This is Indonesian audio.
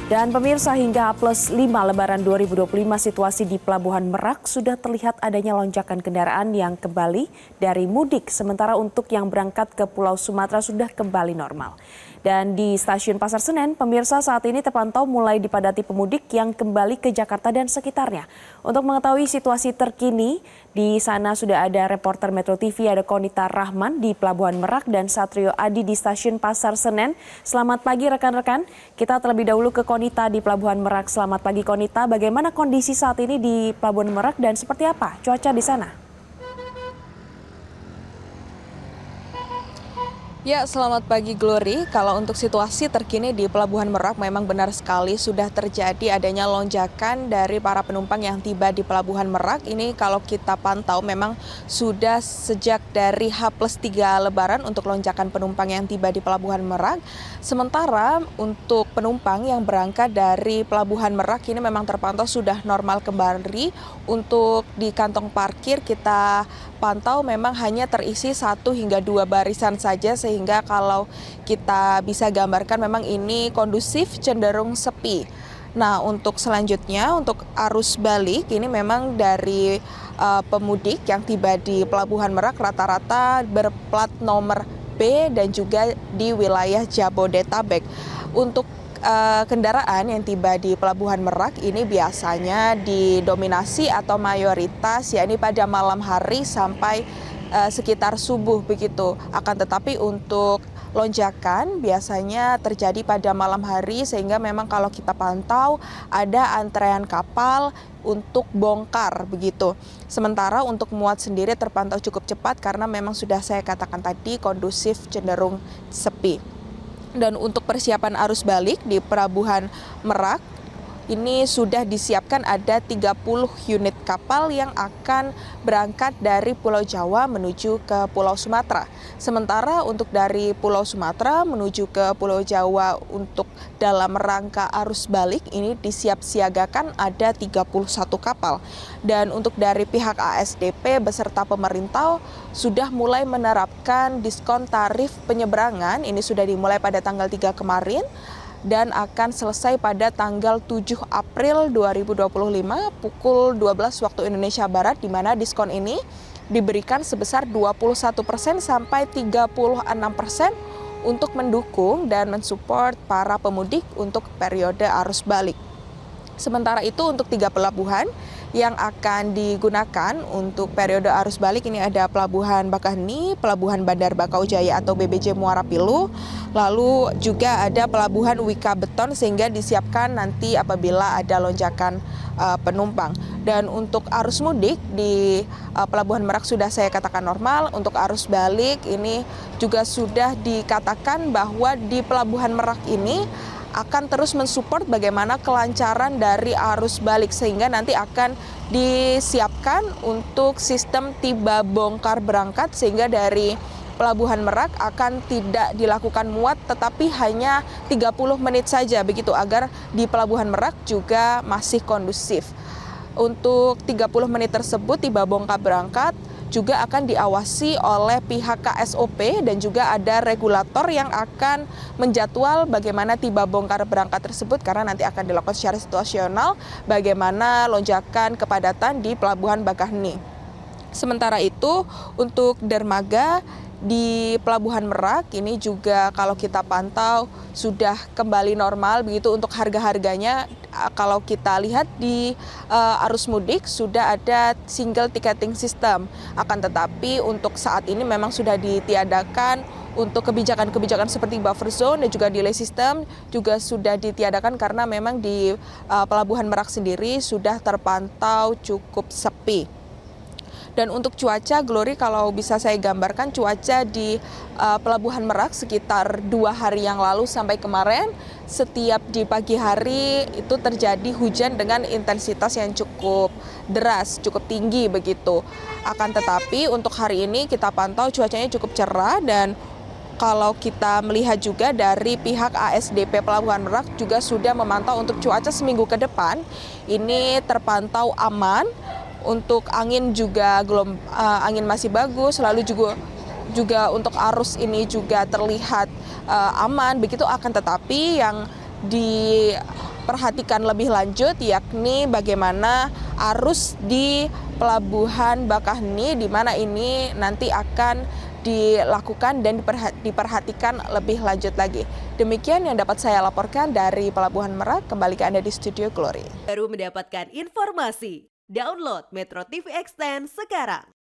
Dan pemirsa, hingga H+5 Lebaran 2025 situasi di Pelabuhan Merak sudah terlihat adanya lonjakan kendaraan yang kembali dari mudik. Sementara untuk yang berangkat ke Pulau Sumatera sudah kembali normal. Dan di stasiun Pasar Senen, pemirsa, saat ini terpantau mulai dipadati pemudik yang kembali ke Jakarta dan sekitarnya. Untuk mengetahui situasi terkini, di sana sudah ada reporter Metro TV, ada Konita Rahman di Pelabuhan Merak dan Satrio Adi di stasiun Pasar Senen. Selamat pagi rekan-rekan. Kita terlebih dahulu ke Konita di Pelabuhan Merak. Selamat pagi Konita, bagaimana kondisi saat ini di Pelabuhan Merak dan seperti apa cuaca di sana? Ya, selamat pagi Glory. Kalau untuk situasi terkini di Pelabuhan Merak memang benar sekali sudah terjadi adanya lonjakan dari para penumpang yang tiba di Pelabuhan Merak. Ini kalau kita pantau memang sudah sejak dari H+3 Lebaran untuk lonjakan penumpang yang tiba di Pelabuhan Merak. Sementara untuk penumpang yang berangkat dari Pelabuhan Merak ini memang terpantau sudah normal kembali. Untuk di kantong parkir kita pantau memang hanya terisi 1 hingga 2 barisan saja, sehingga kalau kita bisa gambarkan memang ini kondusif, cenderung sepi. Nah, untuk selanjutnya untuk arus balik ini memang dari pemudik yang tiba di Pelabuhan Merak rata-rata berplat nomor B dan juga di wilayah Jabodetabek. Untuk kendaraan yang tiba di Pelabuhan Merak ini biasanya didominasi atau mayoritas yakni pada malam hari sampai sekitar subuh begitu. Akan tetapi untuk lonjakan biasanya terjadi pada malam hari, sehingga memang kalau kita pantau ada antrean kapal untuk bongkar begitu. Sementara untuk muat sendiri terpantau cukup cepat karena memang sudah saya katakan tadi kondusif, cenderung sepi. Dan untuk persiapan arus balik di Pelabuhan Merak, ini sudah disiapkan ada 30 unit kapal yang akan berangkat dari Pulau Jawa menuju ke Pulau Sumatera. Sementara untuk dari Pulau Sumatera menuju ke Pulau Jawa untuk dalam rangka arus balik ini disiapsiagakan ada 31 kapal. Dan untuk dari pihak ASDP beserta pemerintah sudah mulai menerapkan diskon tarif penyeberangan. Ini sudah dimulai pada tanggal 3 kemarin. Dan akan selesai pada tanggal 7 April 2025 pukul 12 waktu Indonesia Barat, di mana diskon ini diberikan sebesar 21% sampai 36% untuk mendukung dan mensupport para pemudik untuk periode arus balik. Sementara itu untuk 3 pelabuhan yang akan digunakan untuk periode arus balik ini ada Pelabuhan Bakaheni, Pelabuhan Bandar Bakau Jaya atau BBC Muara Pilu, lalu juga ada Pelabuhan Wika Beton sehingga disiapkan nanti apabila ada lonjakan penumpang. Dan untuk arus mudik di Pelabuhan Merak sudah saya katakan normal. Untuk arus balik ini juga sudah dikatakan bahwa di Pelabuhan Merak ini akan terus mensupport bagaimana kelancaran dari arus balik, sehingga nanti akan disiapkan untuk sistem tiba bongkar berangkat, sehingga dari Pelabuhan Merak akan tidak dilakukan muat tetapi hanya 30 menit saja begitu, agar di Pelabuhan Merak juga masih kondusif. Untuk 30 menit tersebut tiba bongkar berangkat juga akan diawasi oleh pihak KSOP dan juga ada regulator yang akan menjadwal bagaimana tiba bongkar berangkat tersebut, karena nanti akan dilakukan secara situasional bagaimana lonjakan kepadatan di Pelabuhan Bakaheni. Sementara itu untuk dermaga di Pelabuhan Merak ini juga kalau kita pantau sudah kembali normal begitu. Untuk harga-harganya kalau kita lihat di arus mudik sudah ada single ticketing system. Akan tetapi untuk saat ini memang sudah ditiadakan untuk kebijakan-kebijakan seperti buffer zone dan juga delay system juga sudah ditiadakan karena memang di Pelabuhan Merak sendiri sudah terpantau cukup sepi. Dan untuk cuaca, Glory, kalau bisa saya gambarkan cuaca di Pelabuhan Merak sekitar 2 hari yang lalu sampai kemarin, setiap di pagi hari itu terjadi hujan dengan intensitas yang cukup deras, cukup tinggi begitu. Akan tetapi untuk hari ini kita pantau cuacanya cukup cerah, dan kalau kita melihat juga dari pihak ASDP Pelabuhan Merak juga sudah memantau untuk cuaca seminggu ke depan ini terpantau aman. Untuk angin juga angin masih bagus, lalu juga untuk arus ini juga terlihat aman begitu. Akan tetapi yang di diperhatikan lebih lanjut, yakni bagaimana arus di Pelabuhan Bakaheni, di mana ini nanti akan dilakukan dan diperhatikan lebih lanjut lagi. Demikian yang dapat saya laporkan dari Pelabuhan Merak. Kembali ke Anda di Studio Glory. Baru mendapatkan informasi. Download Metro TV Extend sekarang.